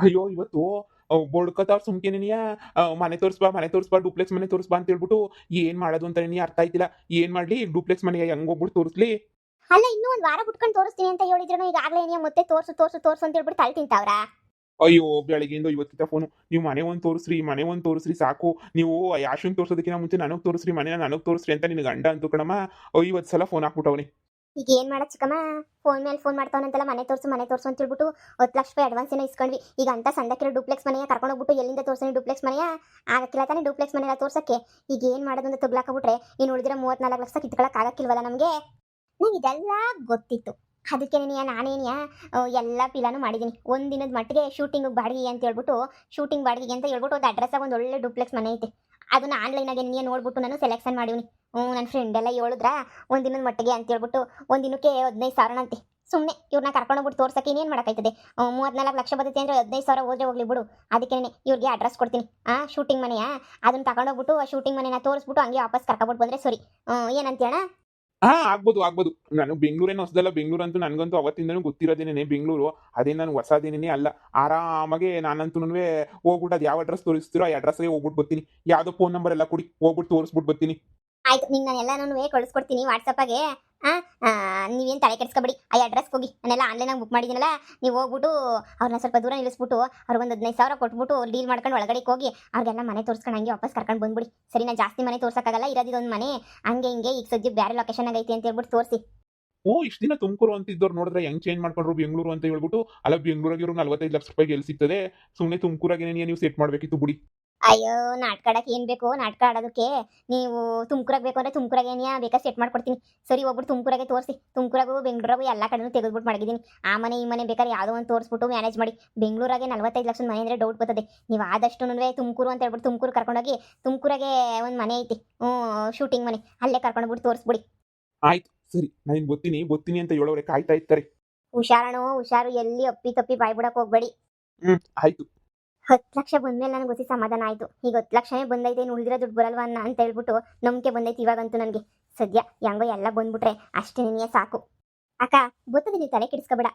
ಅಯ್ಯೋ ಇವತ್ತು ಬೊಡ್ಕತಾವ್ ಸುಮ್ಕೆನಿಯ ಮನೆ ತೋರಿಸ್ಬಾ ಡೂಪ್ಲೆಕ್ಸ್ ಮನೆ ತೋರಿಸ್ಬಾ ಅಂತ ಹೇಳ್ಬಿಟ್ಟು ಏನ್ ಮಾಡೋದು ಅಂತ ನೀ ಅರ್ಥ ಆಯ್ತಿಲ್ಲ. ಏನ್ ಮಾಡ್ಲಿ ಡೂಪ್ಲೆಕ್ಸ್ ಮನೆಗೆ ಹೆಂಗ್ ಹೋಗ್ಬಿಟ್ಟು ತೋರಿಸ್ಲಿ. ಅಲ್ಲ ಇನ್ನೂ ಒಂದ್ ವಾರ ಬಿಟ್ಕೊಂಡು ತೋರಿಸ್ತೀನಿ ಅಂತ ಹೇಳಿದ್ರು ಈಗಾಗಲೇ ಏನಿಯ ಮತ್ತೆ ತೋರ್ಸು ತೋರ್ಸು ತೋರ್ಸು ಅಂತ ಹೇಳ್ಬಿಟ್ಟು ತಲೆ ತಿಂತಾವ್ರ. ಅಯ್ಯೋ ಬೆಳಗ್ಗೆಯಿಂದ ಇವತ್ತಿನ ಫೋನು ನೀವು ಮನೆ ಒಂದ್ ತೋರಿಸ್ರಿ ಸಾಕು. ನೀವು ಯಾಶನ್ ತೋರ್ಸೋದಕ್ಕಿಂತ ಮುಂಚೆ ನನಗ್ ತೋರಿಸ್ರಿ ಮನೆನ ನನಗ್ ತೋರಿಸ್ರಿ ಅಂತ ನಿನ್ ಗಂಡ ಅಂತು ಕಣಮ್ಮ. 50 ಸಲ ಫೋನ್ ಹಾಕ್ಬಿಟ್ಟವನಿ. ಈಗ ಏನ್ ಮಾಡಕ್ ಚಿಕ್ಕಮ್ಮ, ಫೋನ್ ಮೇಲೆ ಫೋನ್ ಮಾಡ್ತಾವನಂತೆಲ್ಲ ಮನೆ ತೋರ್ಸು ಅಂತ ಹೇಳ್ಬಿಟ್ಟು 10 ಲಕ್ಷ ರೂಪಾಯಿ ಅಡ್ವಾನ್ಸ್ ಏನೋ ಇಸ್ಕೊಂಡ್ವಿ. ಈಗ ಅಂತ ಸಂದಕ್ಕಿರೋ ಡೂಪ್ಲೆಕ್ಸ್ ಮನೆಯ ಕರ್ಕೊಂಡು ಹೋಗ್ಬಿಟ್ಟು ಎಲ್ಲಿಂದ ತೋರ್ಸೋಣ ಡೂಪ್ಲೆಕ್ಸ್ ಮನೆಯ ಆಗಕ್ಕಿಲ್ಲ ತಾನೇ ಡೂಪ್ಲೆಕ್ಸ್ ಮನೆಯ ತೋರ್ಸಕ್ಕೆ. ಈಗ ಏನ್ ಮಾಡೋದು ಅಂತ ತಗ್ಲಾಕಬಿಟ್ರೆ ಇನ್ನು ಉಳಿದಿರೋ 34 ಲಕ್ಷ ಕಿತ್ಕೊಳಕ್ ಆಗಕ್ಕಿಲ್ವಲ್ಲ ನಮ್ಗೆ. ನಂಗೆ ಇದೆಲ್ಲ ಗೊತ್ತಿತ್ತು, ಅದಕ್ಕೆ ನಾನೇನಿಯ ಎಲ್ಲ ಪಿಲಾನು ಮಾಡಿದ್ದೀನಿ. ಒಂದಿನದ ಮಟ್ಟಿಗೆ ಶೂಟಿಂಗ್ ಬಾಡಿಗೆ ಅಂತ ಹೇಳ್ಬಿಟ್ಟು ಶೂಟಿಂಗ್ ಬಾಡಿಗೆ ಅಂತ ಹೇಳ್ಬಿಟ್ಟು ಒಂದು ಅಡ್ರೆಸ್ಸಾಗ ಒಂದು ಒಳ್ಳೆ ಡೂಪ್ಲೆಕ್ಸ್ ಮನೆ ಐತೆ. ಅದನ್ನ ಆನ್ಲೈನಾಗೆ ನೀನು ನೋಡ್ಬಿಟ್ಟು ನಾನು ಸೆಲೆಕ್ಷನ್ ಮಾಡಿವ್ನಿ. ನನ್ನ ಫ್ರೆಂಡ್ ಎಲ್ಲ ಹೇಳಿದ್ರ ಒಂದಿನದ ಮಟ್ಟಿಗೆ ಅಂತ ಹೇಳ್ಬಿಟ್ಟು ಒಂದಿನಕ್ಕೆ 15,000 ಅಂತೆ. ಸುಮ್ಮನೆ ಇವ್ರನ್ನ ಕರ್ಕೊಂಡೋಗ್ಬಿಟ್ಟು ತೋರ್ಸಕ್ಕೆ ಇನ್ನೇನು ಮಾಡೋಕ್ಕಾಯ್ತದೆ. 34 ಲಕ್ಷ ಬರುತ್ತೆ ಅಂದರೆ 15,000 ಹೋದ್ರೆ ಹೋಗ್ಲಿ ಬಿಡು. ಅದಕ್ಕೆ ಇವ್ರಿಗೆ ಅಡ್ರೆಸ್ ಕೊಡ್ತೀನಿ. ಶೂಟಿಂಗ್ ಮನೆಯ ಅದನ್ನ ತಗೊಂಡೋಗ್ಬಿಟ್ಟು ಆ ಶೂಟಿಂಗ್ ಮನೆನ ತೋರಿಸ್ಬಿಟ್ಟು ಹಂಗೆ ವಾಪಸ್ ಕರ್ಕೊಬಿಟ್ಟು ಬಂದರೆ ಸರಿ. ಏನಂತೀಯಣ್ಣ? ಆಗ್ಬೋದು. ನಾನು ಬೆಂಗಳೂರೇನು ಹೊಸದಲ್ಲ. ಬೆಂಗಳೂರು ಅಂತೂ ನನಗಂತೂ ಅವತ್ತಿಂದನೂ ಗೊತ್ತಿರೋದೇನೆ ಬೆಂಗಳೂರು. ಅದೇ ನಾನು ಹೊಸದೇನೇ ಅಲ್ಲ. ಆರಾಮಾಗೆ ನಾನಂತೂ ಹೋಗ್ಬಿಟ್ಟು ಅದು ಯಾವ ಅಡ್ರೆಸ್ ತೋರಿಸ್ತೀರೋ ಆ ಅಡ್ರೆಸ್ಗೆ ಹೋಗ್ಬಿಟ್ಟು ಬರ್ತೀನಿ. ಯಾವುದೋ ಫೋನ್ ನಂಬರ್ ಎಲ್ಲ ಕೊಡಿ, ಹೋಗ್ಬಿಟ್ಟು ತೋರಿಸ್ಬಿಟ್ಟು ಬರ್ತೀನಿ. ಆಯ್ತು, ನಿಂಗೆ ನಾನು ಎಲ್ಲನೂ ಕಳಿಸ್ಕೊಡ್ತೀನಿ ವಾಟ್ಸಪ್ಪಾಗೆ. ನೀವೇನು ತಲೆ ಕೆಡ್ಸ್ಕೊಬೇಡಿ. ಆ ಅಡ್ರೆಸ್ಗೆ ಹೋಗಿ ನಾನೆಲ್ಲ ಆನ್ಲೈನಾಗಿ ಬುಕ್ ಮಾಡಿದ್ದೀನಲ್ಲ, ನೀವು ಹೋಗ್ಬಿಟ್ಟು ಅವ್ರನ್ನ ಸ್ವಲ್ಪ ದೂರ ನಿಲ್ಲಿಸ್ಬಿಟ್ಟು ಅವ್ರಿಗೆ ಒಂದು 15,000 ಕೊಟ್ಬಿಟ್ಟು ಡೀಲ್ ಮಾಡ್ಕೊಂಡು ಒಳಗಡೆ ಹೋಗಿ ಅವ್ರಿಗೆಲ್ಲ ಮನೆ ತೋರಿಸ್ಕೊಂಡು ಹಂಗೆ ವಾಪಸ್ ಕರ್ಕೊಂಡು ಬಂದ್ಬಿಡಿ. ಸರಿ, ನಾನು ಜಾಸ್ತಿ ಮನೆ ತೋರ್ಸೋಕ್ಕಾಗಲ್ಲ, ಇರೋದಿದೊಂದು ಮನೆ ಹಂಗೆ ಹಿಂಗೆ ಈಗ ಸದ್ಯ ಬೇರೆ ಲೊಕೇಶನ್ ಐತಿ ಅಂತ ಹೇಳ್ಬಿಟ್ಟು ತೋರಿಸಿ. ಇಷ್ಟು ದಿನ ತುಮಕೂರು ಅಂತಿದ್ದವ್ರು ನೋಡಿದ್ರೆ ಹೆಂಗ್ ಚೇಂಜ್ ಮಾಡ್ಕೊಂಡ್ರು ಬೆಂಗಳೂರು ಅಂತ ಹೇಳ್ಬಿಟ್ಟು. ಅಲ್ಲ ಬೆಂಗಳೂರಾಗಿರೋ 45 ಲಕ್ಷ ರೂಪಾಯಿಗೆ ಎಲ್ಲಿ ಸಿಗ್ತದೆ? ಸುಮ್ಮನೆ ತುಮಕೂರಾಗೇನೆ ನೀವು ಸೆಟ್ ಮಾಡಬೇಕಿತ್ತು ಬಿಡಿ. ಅಯ್ಯೋ, ನಾಟಕ ಆಡಕ್ಕೆ ಏನು ಬೇಕು? ನಾಟಕ ಆಡೋದಕ್ಕೆ ನೀವು ತುಮಕೂರಾಗ ಬೇಕು ಅಂದರೆ ತುಮಕೂರಾಗೆ ಏನಿಯಾ ಬೇಕಾ ಸೆಟ್ ಮಾಡ್ಕೊಡ್ತೀನಿ. ಸರಿ, ಹೋಗ್ಬಿಟ್ಟು ತುಮಕೂರಾಗೆ ತೋರಿಸಿ. ತುಮಕೂರಾಗೂ ಬೆಂಗಳೂರಾಗೂ ಎಲ್ಲ ಕಡೆನೂ ತೆಗೆದ್ಬಿಟ್ಟು ಮಡಗಿದ್ದೀನಿ. ಆ ಮನೆ ಈ ಮನೆ ಬೇಕಾದ್ರೆ ಯಾವುದೋ ಒಂದು ತೋರಿಸ್ಬಿಟ್ಟು ಮ್ಯಾನೇಜ್ ಮಾಡಿ. ಬೆಂಗಳೂರಾಗೆ 45 ಲಕ್ಷದ ಮನೆ ಅಂದರೆ ಡೌಟ್ ಬರ್ತದೆ. ನೀವು ಆದಷ್ಟು ತುಮಕೂರು ಅಂತ ಹೇಳ್ಬಿಟ್ಟು ತುಮಕೂರು ಕರ್ಕೊಂಡೋಗಿ ತುಮಕೂರಾಗೆ ಒಂದು ಮನೆ ಐತಿ, ಶೂಟಿಂಗ್ ಮನೆ, ಅಲ್ಲೇ ಕರ್ಕೊಂಡೋಗ್ಬಿಟ್ಟು ತೋರಿಸ್ಬಿಡಿ. ಆಯ್ತು ಸರಿ, ನಾನು ಬರ್ತೀನಿ ಅಂತ ಹೇಳೋರೆ ಕಾಯ್ತಾ ಇರ್ತಾರೆ. ಹುಷಾರಣು, ಹುಷಾರು, ಎಲ್ಲಿ ಅಪ್ಪಿ ತಪ್ಪಿ ಬಾಯ್ ಬಿಡಕ್ಕೆ ಹೋಗ್ಬೇಡಿ. ಆಯ್ತು. 10 ಲಕ್ಷ ಬಂದ್ಮೇಲೆ ನನಗೆ ಗೊತ್ತಿ ಸಮಾಧಾನ ಆಯಿತು. ಈಗ 10 ಲಕ್ಷನೇ ಬಂದೈತೆ, ಇನ್ನು ಉಳಿದಿರೋ ದುಡ್ಡು ಬರಲ್ವ ಅಂತ ಹೇಳ್ಬಿಟ್ಟು ನಂಬಿಕೆ ಬಂದೈತಿ ಇವಾಗಂತೂ ನನಗೆ. ಸದ್ಯ ಹೆಂಗೋ ಎಲ್ಲ ಬಂದ್ಬಿಟ್ರೆ ಅಷ್ಟೇ ನಿನಗೆ ಸಾಕು. ಅಕ್ಕ, ಗೊತ್ತದೆ, ನೀವು ತಲೆ ಕೆಡಿಸ್ಕೊಬೇಡ.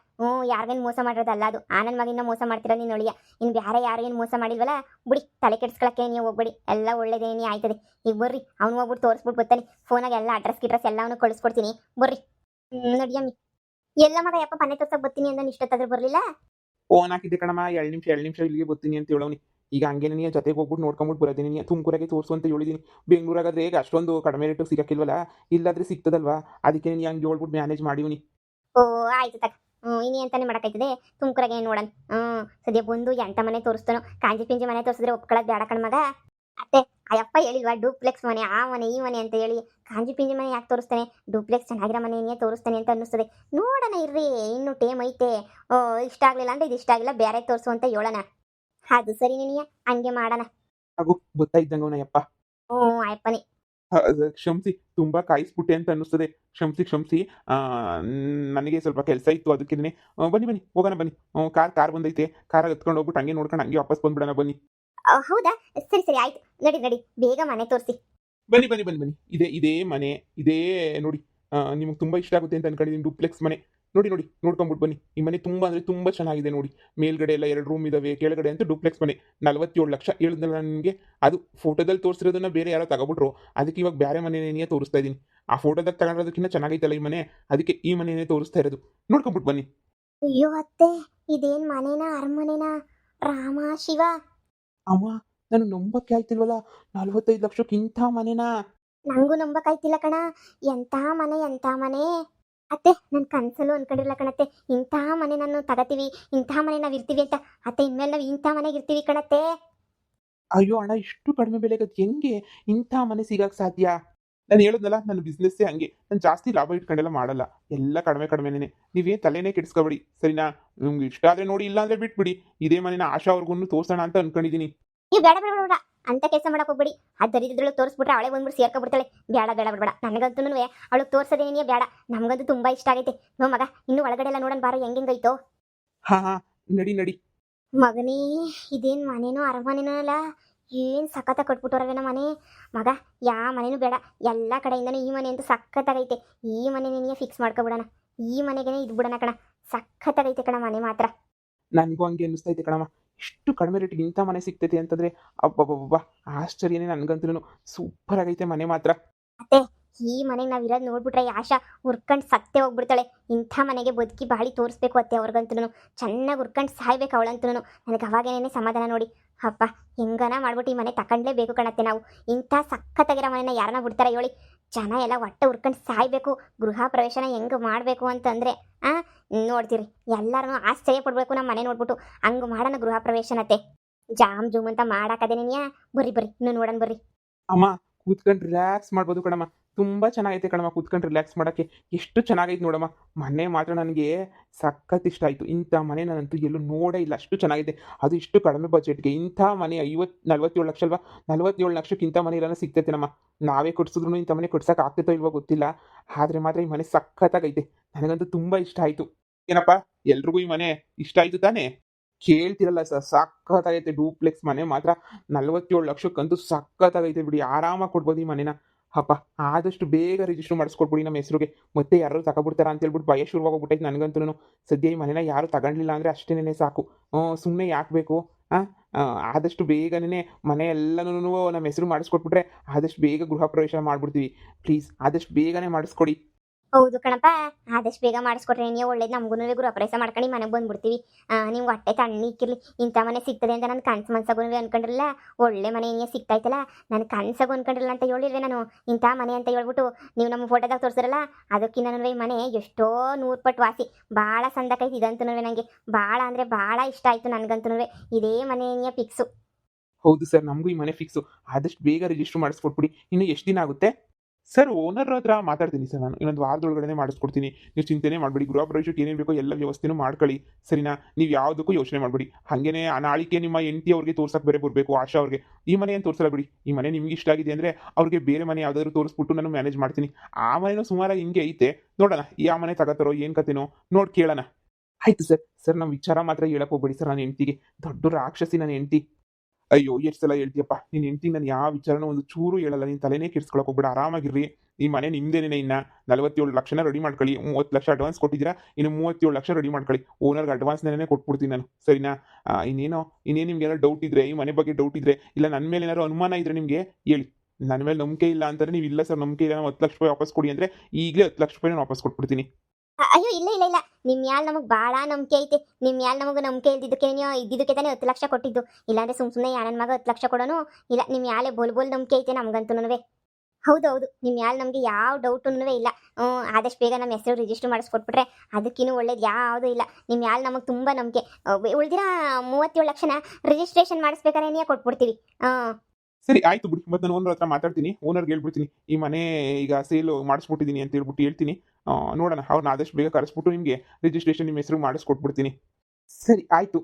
ಯಾರಿಗೇನು ಮೋಸ ಮಾಡಿರೋದಲ್ಲ ಅದು. ನನ್ನ ಮಗಿನ ಮೋಸ ಮಾಡ್ತಿರೋ ನೀನು ಒಳಿಯ. ಇನ್ನು ಬೇರೆ ಯಾರು ಏನು ಮೋಸ ಮಾಡಿಲ್ವಲ್ಲ, ಬಿಡಿ, ತಲೆ ಕೆಡಿಸ್ಕೊಳಕ್ಕೆ ನೀವು ಹೋಗ್ಬೇಡಿ. ಎಲ್ಲ ಒಳ್ಳೇದೇನೇ ಆಯ್ತದೆ. ಈಗ ಬರ್ರಿ, ಅವ್ನು ಹೋಗ್ಬಿಟ್ಟು ತೋರಿಸ್ಬಿಟ್ಟು ಬರ್ತಾನೆ. ಫೋನಾಗ ಎಲ್ಲ ಅಡ್ರೆಸ್ ಎಲ್ಲವನ್ನೂ ಕಳಿಸ್ಕೊಡ್ತೀನಿ. ಬರ್ರಿ. ನಡಿಯಮ್ಮಿ. ಎಲ್ಲ ಮಗ ಯಪ್ಪ ಮನೆ ತೋರ್ಸಕ್ಕೆ ಬರ್ತೀನಿ ಅಂತ ಇಷ್ಟೊತ್ತಾದ್ರೂ ಬರಲಿಲ್ಲ. ಫೋನ್ ಹಾಕಿದ್ದೆ ಕಣಮ್ಮ, 2 ನಿಮಿಷ ಇಲ್ಲಿಗೆ ಬರ್ತೀನಿ ಅಂತ ಹೇಳೋನಿ. ಈಗ ಹಂಗೇನೆ ನೀ ಜೊತೆಗೆ ಹೋಗ್ಬಿಟ್ಟು ನೋಡ್ಕೊಂಬಿಟ್ಟು ಬರೋದೀನಿ. ತುಮಕೂರಾಗೆ ತೋರಿಸು ಅಂತ ಹೇಳಿದೀನಿ. ಬೆಂಗಳೂರಾಗಾದ್ರೆ ಈಗ ಅಷ್ಟೊಂದು ಕಡಿಮೆ ರೇಟು ಸಿಗಕ್ಕಿಲ್ವಲ್ಲ, ಇಲ್ಲಾದ್ರೆ ಸಿಗ್ತದಲ್ವಾ? ಅದಕ್ಕೆ ನೀನು ಹಂಗೆ ಹೇಳ್ಬಿಟ್ಟು ಮ್ಯಾನೇಜ್ ಮಾಡಿವ್ನಿ. ಆಯ್ತು ತಕ್ಕ. ಇನಿ ಅಂತಾನೆ ಮಾಡಕ್ಕಾಯ್ತದೆ. ತುಮಕೂರಾಗೆ ಏನು ನೋಡೋಣ. ಸದ್ಯ ಬಂದು ಎಂಟ ಮನೆ ತೋರಿಸ್ತಾನೋ. ಕಾಂಜಿ ಪಿಂಜಿ ಮನೆ ತೋರಿಸಿದ್ರೆ ಒಪ್ಕೊಳ್ಳೋದು ಬೇಡ ಕಣ್ ಮಗ. ಅತ್ತೆ, ಅಯ್ಯಪ್ಪ ಹೇಳಿಲ್ವಾ ಡೂಪ್ಲೆಕ್ಸ್ ಮನೆ, ಆ ಮನೆ ಈ ಮನೆ ಅಂತ ಹೇಳಿ. ಕಾಂಜಿ ಪಿಂಜಿ ಮನೆ ಯಾಕೆ ತೋರಿಸ್ತಾನೆ? ಡೂಪ್ಲೆಕ್ಸ್ ಚೆನ್ನಾಗಿರೋ ಮನೆಯೇ ತೋರಿಸ್ತಾನೆ ಅಂತ ಅನ್ನಿಸ್ತದೆ. ನೋಡೋಣ ಇರ್ರಿ, ಇನ್ನು ಟೇಮ್ ಐತೆ. ಇಷ್ಟ ಆಗಲಿಲ್ಲ ಅಂದ್ರೆ ಇದು ಇಷ್ಟ ಆಗಿಲ್ಲ, ಬೇರೆ ತೋರಿಸು ಅಂತ ಹೇಳೋಣ. ಅದು ಸರಿ ನಿನಿಯ, ಹಂಗೆ ಮಾಡೋಣ. ಹಾಗೂ ಗೊತ್ತಾ ಇದ್ದಂಗವನಯ್ಯಪ್ಪ. ಅಯ್ಯಪ್ಪನೇ. ಕ್ಷಮಿಸಿ, ತುಂಬಾ ಕಾಯಿಸ್ಬಿಟ್ಟೆ ಅಂತ ಅನ್ನಿಸ್ತದೆ. ಕ್ಷಮಿಸಿ. ನನಗೆ ಸ್ವಲ್ಪ ಕೆಲಸ ಇತ್ತು, ಅದಕ್ಕೆ ಬನ್ನಿ ಹೋಗೋಣ ಬನ್ನಿ. ಕಾರ್ ಬಂದೈತೆ. ಕಾರ್ ಹತ್ಕೊಂಡು ಹೋಗ್ಬಿಟ್ಟು ಹಂಗೆ ನೋಡ್ಕೊಂಡು ಹಂಗೆ ವಾಪಸ್ ಬಂದ್ಬಿಡೋಣ ಬನ್ನಿ. ಹೌದಾ? ಸರಿ ಆಯ್ತು. ನಡಿ ಬೇಗ ಮನೆ ತೋರಿಸಿ. ಬನ್ನಿ. ಇದೇ ಮನೆ, ಇದೇ ನೋಡಿ. ನಿಮಗೆ ತುಂಬಾ ಇಷ್ಟ ಆಗುತ್ತೆ ಅಂತ ಅನ್ಕೊಂಡಿದ್ದೀನಿ. ಡೂಪ್ಲೆಕ್ಸ್ ಮನೆ ನೋಡಿ ನೋಡ್ಕೊಂಡ್ಬಿಟ್ಟು ಬನ್ನಿ. ಈ ಮನೆ ತುಂಬಾ ಅಂದ್ರೆ ತುಂಬಾ ಚೆನ್ನಾಗಿದೆ ನೋಡಿ. ಮೇಲ್ಗಡೆ ಎಲ್ಲ 2 ರೂಮ್ ಇದಾವೆ, ಕೆಳಗಡೆ ಅಂತ ಡೂಪ್ಲೆಕ್ಸ್ ಮನೆ. 47 ಲಕ್ಷ ಹೇಳಿದ್ನಲ್ಲ ನಿಮಗೆ. ಅದು ಫೋಟೋದಲ್ಲಿ ತೋರಿಸಿರೋದನ್ನ ಬೇರೆ ಯಾರೋ ತಗೊಬಿಟ್ರು. ಅದಕ್ಕೆ ಇವಾಗ ಬೇರೆ ಮನೆನೇ ತೋರಿಸ್ತಾ ಇದ್ದೀನಿ. ಆ ಫೋಟೋದಾಗ ತಗೊಂಡಿರೋದಕ್ಕಿಂತ ಚೆನ್ನಾಗೈತಲ್ಲ ಈ ಮನೆ, ಅದಕ್ಕೆ ಈ ಮನೆನೇ ತೋರಿಸ್ತಾ ಇರೋದು. ನೋಡ್ಕೊಂಡ್ಬಿಟ್ಟು ಬನ್ನಿ. ಅಯ್ಯೋ ಅತ್ತೆ, ಇದೇನ್ ಮನೆನಾ ಅರಮನೆನಾ? ರಾಮ ಶಿವ. ಅಮ್ಮ, ನಾನು ನಂಬಕ್ಕೆ ಆಯ್ತಿಲ್ವಲ್ಲ. 45 ಲಕ್ಷಕ್ಕಿಂತ ಮನೆನಾ? ನಂಗೂ ನಂಬಕ್ಕಾಯ್ತಿಲ್ಲ ಕಣ. ಎಂಥ ಮನೆ. ಅತ್ತೆ, ನನ್ನ ಕನ್ಸಲ್ಲೂ ಅನ್ಕೊಂಡಿಲ್ಲ ಕಣತ್ತೆ. ಇಂಥ ಮನೆ ನಾನು ತಗತೀವಿ, ಇಂಥ ಮನೆ ನಾವು ಇರ್ತೀವಿ ಅಂತ. ಅತ್ತೆ, ಇನ್ಮೇಲೆ ನಾವು ಇಂಥ ಮನೆಗೆ ಇರ್ತೀವಿ ಕಣತ್ತೆ. ಅಯ್ಯೋ ಅಣ್ಣ, ಇಷ್ಟು ಕಡಿಮೆ ಬೆಲೆಗೆ ಹೆಂಗೆ ಇಂಥ ಮನೆ ಸಿಗಕ್ಕೆ ಸಾಧ್ಯ? ನಾನು ಹೇಳಿದ್ನಲ್ಲ, ನನ್ನ ಬಿಸ್ನೆಸ್ಸೇ ಹಂಗೆ. ನಾನು ಜಾಸ್ತಿ ಲಾಭ ಇಟ್ಕೊಂಡೆಲ್ಲ ಮಾಡಲ್ಲ. ಎಲ್ಲ ಕಡಿಮೆನೇ. ನೀವೇನು ತಲೆನೇ ಕೆಡಿಸ್ಕೊಬೇಡಿ, ಸರಿನಾ? ನಿಮ್ಗೆ ಇಷ್ಟ ಆದರೆ ನೋಡಿ, ಇಲ್ಲ ಅಂದರೆ ಬಿಟ್ಬಿಡಿ. ಇದೇ ಮನೆನ ಆಶಾ ಅವ್ರಿಗೂ ತೋರ್ಸೋಣ ಅಂತ ಅನ್ಕೊಂಡಿದ್ದೀನಿ. ನೀವು ಬೇಡ ಅಂತ ಕೆಲಸ ಮಾಡಕ್ ಹೋಗ್ಬಿಡಿ. ಆ ದರಿದ್ರೊಳಗೆ ತೋರಿಸ್ಬಿಟ್ರೆ ಅವಳೆ ಬಂದ್ಬಿಟ್ಟು ಸೇರ್ಕೊಬಿಡ್ತಾಳೆ. ಬೇಡ. ನನಗಂತೂ ಅವಳು ತೋರ್ಸೋದೇನೇ ಬೇಡ. ನಮಗಂತೂ ತುಂಬಾ ಇಷ್ಟ ಆಗೈತೆ. ನೋ ಮಗ, ಇನ್ನು ಒಳಗಡೆ ಎಲ್ಲ ನೋಡೋಣ ಬಾರೋ ಹೆಂಗೈತೋ. ಹಾ, ನಡಿ. ಮಗನೇ, ಇದೇನ್ ಮನೇನೋ ಅರಮನೆನೋ ಅಲ್ಲ. ಏನ್ ಸಖತ್ತ ಕಟ್ಬಿಟ್ಟವ್ರವೇನ ಮನೆ. ಮಗ, ಯಾವ ಮನೇನೂ ಬೇಡ. ಎಲ್ಲ ಕಡೆಯಿಂದನೂ ಈ ಮನೆ ಅಂತೂ ಸಖತ್ತಾಗೈತೆ. ಈ ಮನೆ ನಿನಗೆ ಫಿಕ್ಸ್ ಮಾಡ್ಕೊಬಿಡೋಣ. ಈ ಮನೆಗೇನೆ ಇದ್ಬಿಡೋಣ ಕಣ. ಸಖತ್ತಾಗೈತೆ ಕಣ ಮನೆ ಮಾತ್ರ. ನನಗೂ ಹಂಗೆ ಅನ್ನಿಸ್ತೈತೆ ಕಣಮ್ಮ. ಇಷ್ಟು ಕಡಿಮೆ ರೇಟಿಗೆ ಇಂಥ ಮನೆ ಸಿಗ್ತೈತೆ ಅಂತಂದರೆ ಅಬ್ಬಬ್ಬಬ್ಬಾ ಆಶ್ಚರ್ಯನೇ ನನಗಂತೂ. ಸೂಪರ್ ಆಗೈತೆ ಮನೆ ಮಾತ್ರ. ಅತ್ತೆ, ಈ ಮನೆಗೆ ನಾವು ಇರೋದು ನೋಡ್ಬಿಟ್ರೆ ಈ ಆಶಾ ಉರ್ಕೊಂಡು ಸತ್ತೇ ಹೋಗ್ಬಿಡ್ತಾಳೆ. ಇಂಥ ಮನೆಗೆ ಬದುಕಿ ಬಾಳಿ ತೋರಿಸ್ಬೇಕು ಅತ್ತೆ ಅವ್ರಿಗಂತೂ. ಚೆನ್ನಾಗಿ ಉರ್ಕೊಂಡು ಸಾಯ್ಬೇಕು ಅವಳಂತೂ. ನನಗೆ ಅವಾಗೇನೇ ಸಮಾಧಾನ ನೋಡಿ. ಅಪ್ಪ, ಹೆಂಗನ ಮಾಡ್ಬಿಟ್ಟು ಈ ಮನೆ ತಗೊಂಡ್ಲೇಬೇಕು ಕಣತ್ತೆ ನಾವು. ಇಂಥ ಸಖತ್ತಾಗಿರೋ ಮನೆನ ಯಾರನ್ನ ಬಿಡ್ತಾರೆ ಹೇಳಿ? ಜನ ಎಲ್ಲ ಹೊಟ್ಟೆ ಉರ್ಕೊಂಡು ಸಾಯ್ಬೇಕು. ಗೃಹ ಪ್ರವೇಶನ ಹೆಂಗೆ ಮಾಡಬೇಕು ಅಂತಂದರೆ ನೋಡ್ತೀರಿ ಎಲ್ಲರೂ ಆಶ್ಚರ್ಯ ಪಡಬೇಕು ನಮ್ಮ ಮನೆ ನೋಡ್ಬಿಟ್ಟು. ಹಂಗೆ ಮಾಡೋಣ ಗೃಹ ಪ್ರವೇಶನತ್ತೆ. ಜಾಮ್ ಜೂಮ್ ಅಂತ ಮಾಡಾಕದೆ ನೀನ್ಯಾ. ಬರ್ರಿ ಬರ್ರಿ ಇನ್ನೂ ನೋಡೋಣ ಬರ್ರಿ. ಅಮ್ಮ, ಕೂತ್ಕೊಂಡು ರಿಲ್ಯಾಕ್ಸ್ ಮಾಡ್ಬೋದು ಕಣಮ್ಮ. ತುಂಬ ಚೆನ್ನಾಗೈತೆ ಕಣಮ್ಮ ಕೂತ್ಕೊಂಡು ರಿಲ್ಯಾಕ್ಸ್ ಮಾಡೋಕ್ಕೆ. ಎಷ್ಟು ಚೆನ್ನಾಗೈತೆ ನೋಡಮ್ಮ. ಮನೆ ಮಾತ್ರ ನನಗೆ ಸಖತ್ ಇಷ್ಟ ಆಯಿತು. ಇಂಥ ಮನೆ ನಾನಂತೂ ಎಲ್ಲೂ ನೋಡೇ ಇಲ್ಲ, ಅಷ್ಟು ಚೆನ್ನಾಗಿದೆ. ಅದು ಇಷ್ಟು ಕಡಿಮೆ ಬಜೆಟ್ಗೆ ಇಂಥ ಮನೆ 47 ಲಕ್ಷ ಅಲ್ವಾ? 47 ಲಕ್ಷಕ್ಕೆ ಇಂಥ ಮನೆ ಎಲ್ಲ ಸಿಗ್ತೈತೆ ನಮ್ಮ. ನಾವೇ ಕೊಡ್ಸಿದ್ರು ಇಂಥ ಮನೆ ಕೊಡ್ಸೋಕೆ ಆಗ್ತೈತೋ ಇಲ್ವೋ ಗೊತ್ತಿಲ್ಲ. ಆದರೆ ಮಾತ್ರ ಈ ಮನೆ ಸಖತ್ತಾಗೈತೆ. ನನಗಂತೂ ತುಂಬ ಇಷ್ಟ ಆಯಿತು. ಏನಪ್ಪ, ಎಲ್ರಿಗೂ ಈ ಮನೆ ಇಷ್ಟ ಆಯಿತು ತಾನೇ? ಕೇಳ್ತಿರಲ್ಲ ಸರ್, ಸಖತ್ತಾಗೈತೆ. ಡೂಪ್ಲೆಕ್ಸ್ ಮನೆ ಮಾತ್ರ 47 ಲಕ್ಷಕ್ಕಂತೂ ಸಖತ್ತಾಗೈತೆ ಬಿಡಿ. ಆರಾಮಾಗಿ ಕೊಡ್ಬೋದು ಈ ಮನೆನ. ಅಪ್ಪ, ಆದಷ್ಟು ಬೇಗ ರಿಜಿಸ್ಟರ್ ಮಾಡಿಸ್ಕೊಟ್ಬಿಡಿ ನಮ್ಮ ಹೆಸರಿಗೆ. ಮತ್ತೆ ಯಾರು ತಗೊಬಿಡ್ತಾರ ಅಂತ ಹೇಳ್ಬಿಟ್ಟು ಭಯ ಶುರುವಾಗೋಗ್ಬಿಟ್ಟೈತೆ ನನಗಂತೂ. ಸದ್ಯ ಈ ಮನೆನ ಯಾರು ತಗೊಂಡಿಲ್ಲ ಅಂದರೆ ಅಷ್ಟೇನೆ ಸಾಕು. ಸುಮ್ಮನೆ ಯಾಕೆ ಬೇಕು? ಆದಷ್ಟು ಬೇಗನೆ ಮನೆ ಎಲ್ಲನೂ ನಮ್ಮ ಹೆಸರು ಮಾಡಿಸ್ಕೊಟ್ಬಿಟ್ರೆ ಆದಷ್ಟು ಬೇಗ ಗೃಹ ಪ್ರವೇಶ ಮಾಡಿಬಿಡ್ತೀವಿ. ಪ್ಲೀಸ್ ಆದಷ್ಟು ಬೇಗನೆ ಮಾಡಿಸ್ಕೊಡಿ. ಹೌದು ಕಣಪ್ಪ, ಆದಷ್ಟು ಬೇಗ ಮಾಡಿಸ್ಕೊಟ್ರೆ ನೀವು ಒಳ್ಳೇದು. ನಮಗೂ ಗೃಹ ಪ್ರವೇಶ ಮಾಡ್ಕೊಂಡು ಮನೆಗೆ ಬಂದ್ಬಿಡ್ತೀವಿ. ನೀವು ಹೊಟ್ಟೆ ತಣ್ಣಕ್ಕಿರಲಿ. ಇಂಥ ಮನೆ ಸಿಗ್ತದೆ ಅಂತ ನನ್ನ ಕನ್ಸು ಮನ್ಸಾಗೂ ಅನ್ಕೊಂಡಿರಲಿಲ್ಲ. ಒಳ್ಳೆ ಮನೆ ಹಿಂಗೆ ಸಿಗ್ತಾಯ್ತಲ್ಲ, ನನ್ನ ಕನ್ಸಾಗೂ ಅನ್ಕೊಂಡಿರಲ್ಲ ಅಂತ ಹೇಳಿದ್ರೆ ನಾನು. ಇಂಥ ಮನೆ ಅಂತ ಹೇಳ್ಬಿಟ್ಟು ನೀವು ನಮ್ಮ ಫೋಟೋದಾಗ ತೋರಿಸಿರಲ್ಲ, ಅದಕ್ಕಿಂತ ಈ ಮನೆ ಎಷ್ಟೋ 100 ಪಟ್ಟು ವಾಸಿ. ಭಾಳ ಸಂದಕೈತಿ ಇದಂತೂ ನನಗೆ. ಭಾಳ ಅಂದರೆ ಭಾಳ ಇಷ್ಟ ಆಯಿತು ನನಗಂತೂ. ಇದೇ ಮನೆಯ ಫಿಕ್ಸು. ಹೌದು ಸರ್, ನಮಗೂ ಈ ಮನೆ ಫಿಕ್ಸು. ಆದಷ್ಟು ಬೇಗ ರಿಜಿಸ್ಟರ್ ಮಾಡಿಸ್ಕೊಟ್ಬಿಡಿ. ಇನ್ನು ಎಷ್ಟು ದಿನ ಆಗುತ್ತೆ ಸರ್? ಓನರ್ ಹತ್ರ ಮಾತಾಡ್ತೀನಿ ಸರ್ ನಾನು. ಇನ್ನೊಂದು ವಾರದೊಳಗಡೆ ಮಾಡಿಸ್ಕೊಡ್ತೀನಿ. ನೀವು ಚಿಂತೆನೇ ಮಾಡಬೇಡಿ. ಗೃಹ ಪ್ರವೇಶಕ್ಕೆ ಏನೇನು ಬೇಕೋ ಎಲ್ಲ ವ್ಯವಸ್ಥೆನೂ ಮಾಡ್ಕೊಳ್ಳಿ, ಸರಿನಾ? ನೀವು ಯಾವುದಕ್ಕೂ ಯೋಚನೆ ಮಾಡಬೇಡಿ. ಹಾಗೇನೆ ನಾಳಿಕೆ ನಿಮ್ಮ ಹೆಂಡತಿ ಅವ್ರಿಗೆ ತೋರ್ಸಕ್ಕೆ ಬೇರೆ ಬರಬೇಕು, ಆಶಾ ಅವ್ರಿಗೆ. ಈ ಮನೆ ಏನು ತೋರಿಸಲ್ಲ ಬಿಡಿ. ಈ ಮನೆ ನಿಮ್ಗೆ ಇಷ್ಟ ಆಗಿದೆ ಅಂದರೆ ಅವ್ರಿಗೆ ಬೇರೆ ಮನೆ ಯಾವುದಾದ್ರು ತೋರಿಸ್ಬಿಟ್ಟು ನಾನು ಮ್ಯಾನೇಜ್ ಮಾಡ್ತೀನಿ. ಆ ಮನೆಯೂ ಸುಮಾರಾಗಿ ಹಿಂಗೆ ಐತೆ. ನೋಡೋಣ ಯಾವ ಮನೆ ತಗೋತಾರೋ ಏನು ಕತೆನೋ ನೋಡಿ ಕೇಳೋಣ. ಆಯಿತು ಸರ್. ಸರ್, ನಮ್ಮ ವಿಚಾರ ಮಾತ್ರ ಹೇಳಕ್ಕೆ ಹೋಗ್ಬೇಡಿ ಸರ್. ನನ್ನ ಹೆಂಡತಿಗೆ ದೊಡ್ಡ ರಾಕ್ಷಸಿ ನನ್ನ ಹೆಂಡತಿ. ಅಯ್ಯೋ, ಎಷ್ಟು ಸಲ ಹೇಳ್ತೀಯಪ್ಪ ನಿನ್ನ ಹೆಂಡತಿ. ನಾನು ಯಾವ ವಿಚಾರನೂ ಒಂದು ಚೂರು ಹೇಳಲ್ಲ. ನೀನು ತಲೆನೇ ಕೆಡ್ಸ್ಕೊಳಕ್ಕೆ ಹೋಗ್ಬೇಡ, ಆರಾಮಾಗಿರ್ರಿ. ಈ ಮನೆ ನಿಮ್ಮದೇನೇ. ಇನ್ನು 47 ಲಕ್ಷನ ರೆಡಿ ಮಾಡ್ಕೊಳ್ಳಿ. 30 ಲಕ್ಷ ಅಡ್ವಾನ್ಸ್ ಕೊಟ್ಟಿದ್ದೀರಾ, ಇನ್ನು 37 ಲಕ್ಷ ರೆಡಿ ಮಾಡ್ಕೊಳ್ಳಿ. ಓನರ್ಗೆ ಅಡ್ವಾನ್ಸ್ನೇ ಕೊಟ್ಬಿಡ್ತೀನಿ ನಾನು, ಸರಿನಾ? ಇನ್ನೇನು ನಿಮ್ಗೆ ಏನಾದ್ರು ಡೌಟ್ ಇದ್ದರೆ, ಈ ಮನೆ ಬಗ್ಗೆ ಡೌಟ್ ಇದ್ದರೆ, ಇಲ್ಲ ನನ್ನ ಮೇಲೆ ಏನಾದ್ರು ಅನುಮಾನ ಇದ್ದರೆ ನಿಮಗೆ ಹೇಳಿ. ನನ್ನ ಮೇಲೆ ನಂಬಿಕೆ ಇಲ್ಲ ಅಂತಂದರೆ ನೀವು, ಇಲ್ಲ ಸರ್ ನಂಬಿಕೆ ಇಲ್ಲ, 10 ಲಕ್ಷ ರೂಪಾಯಿ ವಾಪಸ್ ಕೊಡಿ ಅಂದರೆ ಈಗಲೇ 10 ಲಕ್ಷ ರೂಪಾಯಿ ನಾನು ವಾಪಸ್ ಕೊಟ್ಬಿಡ್ತೀನಿ. ಅಯ್ಯೋ ಇಲ್ಲ ಇಲ್ಲ ಇಲ್ಲ, ನಿಮ್ಮ ಮ್ಯಾಲ್ ನಮಗೆ ಭಾಳ ನಂಬಿಕೆ ಐತೆ. ನಿಮ್ಮ ಮ್ಯಾಲ್ ನಮಗೆ ನಂಬಿಕೆ ಇದ್ದಿದ್ದಕ್ಕೆ ನೀವು ಇದ್ದಿದ್ದಕ್ಕೆ ತಾನೇ 10 ಲಕ್ಷ ಕೊಟ್ಟಿದ್ದು. ಇಲ್ಲಾಂದರೆ ಸುಮ್ಮನೆ ನನ್ನ ಮಗ 10 ಲಕ್ಷ ಕೊಡೋನು ಇಲ್ಲ. ನಿಮ್ಮ ಮ್ಯಾಲೆ ಬೋಲ್ ನಂಬಿಕೆ ಐತೆ ನಮಗಂತೂ. ಹೌದು ಹೌದು, ನಿಮ್ಮ ಮ್ಯಾಲೆ ನಮಗೆ ಯಾವ ಡೌಟೂ ಇಲ್ಲ. ಆದಷ್ಟು ಬೇಗ ನಮ್ಮ ಹೆಸರು ರಿಜಿಸ್ಟರ್ ಮಾಡಿಸ್ಕೊಟ್ಬಿಟ್ರೆ ಅದಕ್ಕಿನ್ನೂ ಒಳ್ಳೇದು ಯಾವುದೂ ಇಲ್ಲ. ನಿಮ್ಮ ಮ್ಯಾಲೆ ನಮಗೆ ತುಂಬ ನಂಬಿಕೆ. ಉಳ್ದಿರ 37 ಲಕ್ಷನ ರಿಜಿಸ್ಟ್ರೇಷನ್ ಮಾಡಿಸ್ಬೇಕಾದ್ರೆ ನೀವೇ ಕೊಟ್ಬಿಡ್ತೀವಿ. ಸರಿ ಆಯಿತು ಬಿಡಿ. ಮತ್ತು ನಾನು ಓನರ್ ಹತ್ರ ಮಾತಾಡ್ತೀನಿ. ಓನರ್ಗೆ ಹೇಳ್ಬಿಡ್ತೀನಿ ಈ ಮನೆ ಈಗ ಸೇಲು ಮಾಡಿಸ್ಬಿಟ್ಟಿದ್ದೀನಿ ಅಂತ ಹೇಳ್ತೀನಿ. ನೋಡೋಣ, ಅವ್ರನ್ನ ಆದಷ್ಟು ಬೇಗ ಕರೆಸ್ಬಿಟ್ಟು ನಿಮಗೆ ರಿಜಿಸ್ಟ್ರೇಷನ್ ನಿಮ್ಮ ಹೆಸರು ಮಾಡಿಸ್ಕೊಟ್ಬಿಡ್ತೀನಿ. ಸರಿ ಆಯಿತು.